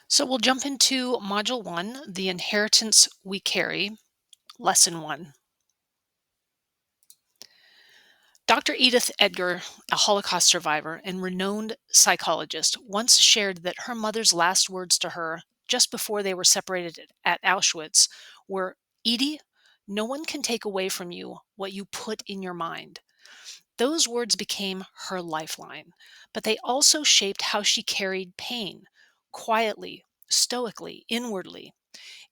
So we'll jump into Module 1, The Inheritance We Carry, Lesson 1. Dr. Edith Edgar, a Holocaust survivor and renowned psychologist, once shared that her mother's last words to her just before they were separated at Auschwitz were, "Edie, no one can take away from you what you put in your mind." Those words became her lifeline, but they also shaped how she carried pain, quietly, stoically, inwardly.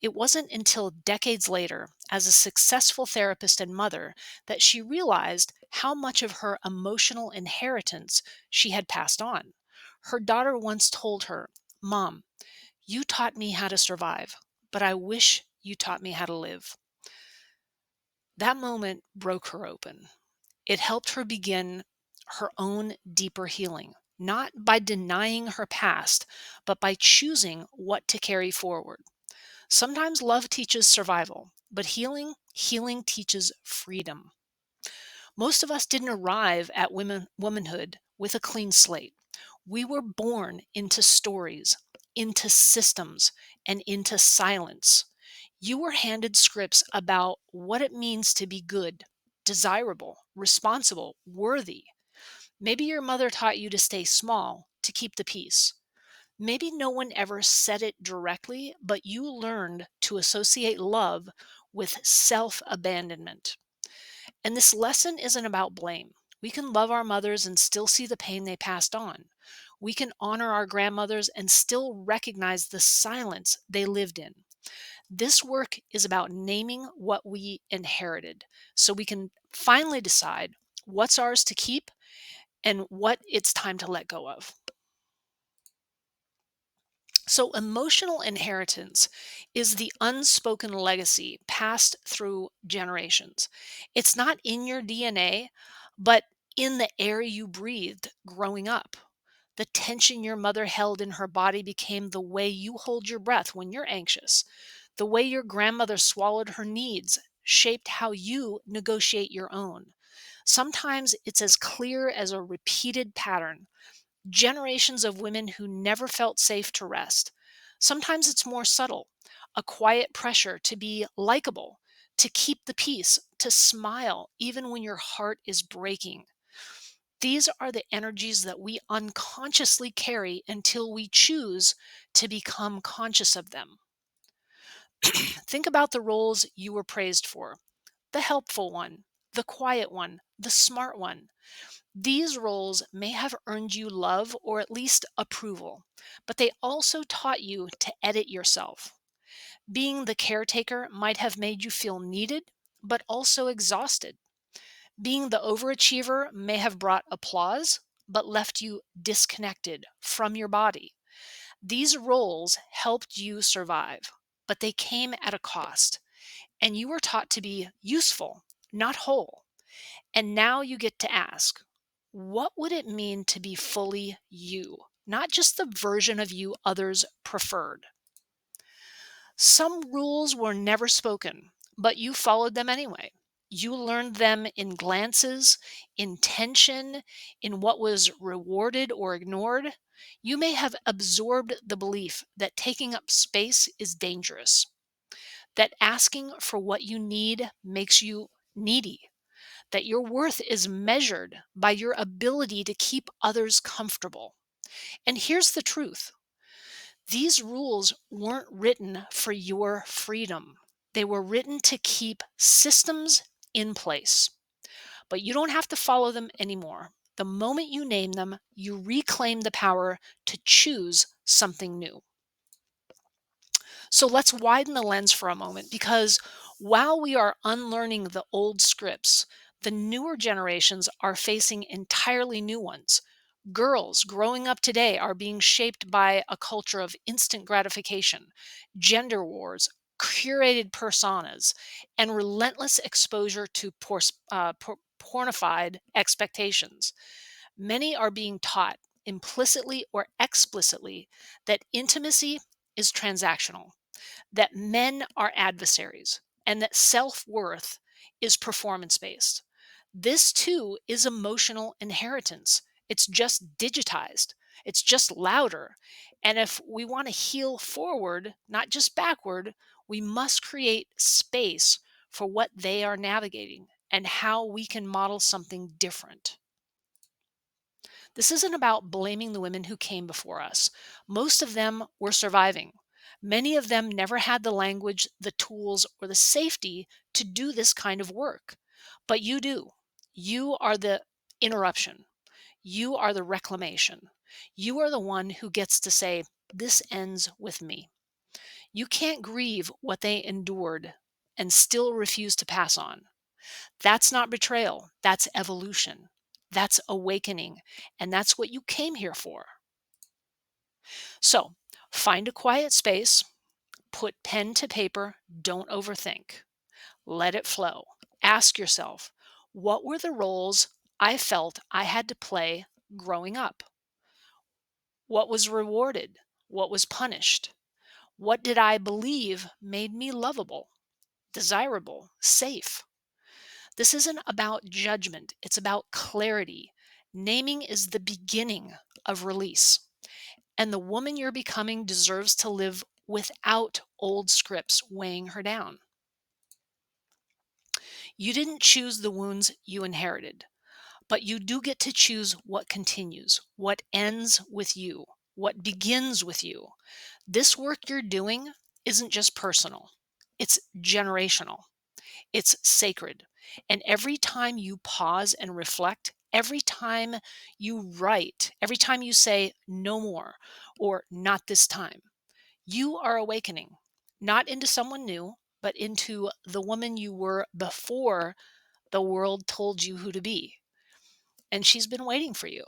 It wasn't until decades later, as a successful therapist and mother, that she realized how much of her emotional inheritance she had passed on. Her daughter once told her, "Mom, you taught me how to survive, but I wish you taught me how to live." That moment broke her open. It helped her begin her own deeper healing, not by denying her past, but by choosing what to carry forward. Sometimes love teaches survival, but healing teaches freedom. Most of us didn't arrive at womanhood with a clean slate. We were born into stories, into systems, and into silence. You were handed scripts about what it means to be good, desirable, responsible, worthy. Maybe your mother taught you to stay small, to keep the peace. Maybe no one ever said it directly, but you learned to associate love with self abandonment. And this lesson isn't about blame. We can love our mothers and still see the pain they passed on. We can honor our grandmothers and still recognize the silence they lived in. This work is about naming what we inherited so we can finally decide what's ours to keep and what it's time to let go of. So, emotional inheritance is the unspoken legacy passed through generations. It's not in your DNA, but in the air you breathed growing up. The tension your mother held in her body became the way you hold your breath when you're anxious. The way your grandmother swallowed her needs shaped how you negotiate your own. Sometimes it's as clear as a repeated pattern: generations of women who never felt safe to rest. Sometimes it's more subtle, a quiet pressure to be likable, to keep the peace, to smile even when your heart is breaking. These are the energies that we unconsciously carry until we choose to become conscious of them. Think about the roles you were praised for: the helpful one, the quiet one, the smart one. These roles may have earned you love or at least approval, but they also taught you to edit yourself. Being the caretaker might have made you feel needed, but also exhausted. Being the overachiever may have brought applause, but left you disconnected from your body. These roles helped you survive, but they came at a cost, and you were taught to be useful, not whole. And now you get to ask, what would it mean to be fully you, not just the version of you others preferred? Some rules were never spoken, but you followed them anyway. You learned them in glances, in tension, in what was rewarded or ignored. You may have absorbed the belief that taking up space is dangerous, that asking for what you need makes you needy, that your worth is measured by your ability to keep others comfortable. And here's the truth: these rules weren't written for your freedom, they were written to keep systems in place. But you don't have to follow them anymore. The moment you name them, you reclaim the power to choose something new. So let's widen the lens for a moment, because while we are unlearning the old scripts, the newer generations are facing entirely new ones. Girls growing up today are being shaped by a culture of instant gratification, gender wars, curated personas, and relentless exposure to pornified expectations. Many are being taught, implicitly or explicitly, that intimacy is transactional, that men are adversaries, and that self worth is performance based. This too is emotional inheritance. It's just digitized. It's just louder. And if we want to heal forward, not just backward, we must create space for what they are navigating and how we can model something different. This isn't about blaming the women who came before us. Most of them were surviving. Many of them never had the language, the tools, or the safety to do this kind of work. But you do. You are the interruption. You are the reclamation. You are the one who gets to say, "This ends with me." You can't grieve what they endured and still refuse to pass on. That's not betrayal. That's evolution. That's awakening. And that's what you came here for. So find a quiet space, put pen to paper, don't overthink. Let it flow. Ask yourself, what were the roles I felt I had to play growing up? What was rewarded? What was punished? What did I believe made me lovable, desirable, safe? This isn't about judgment, it's about clarity. Naming is the beginning of release. And the woman you're becoming deserves to live without old scripts weighing her down. You didn't choose the wounds you inherited, but you do get to choose what continues, what ends with you, what begins with you. This work you're doing isn't just personal, it's generational. It's sacred. And every time you pause and reflect, every time you write, every time you say no more or not this time, you are awakening, not into someone new, but into the woman you were before the world told you who to be. And she's been waiting for you.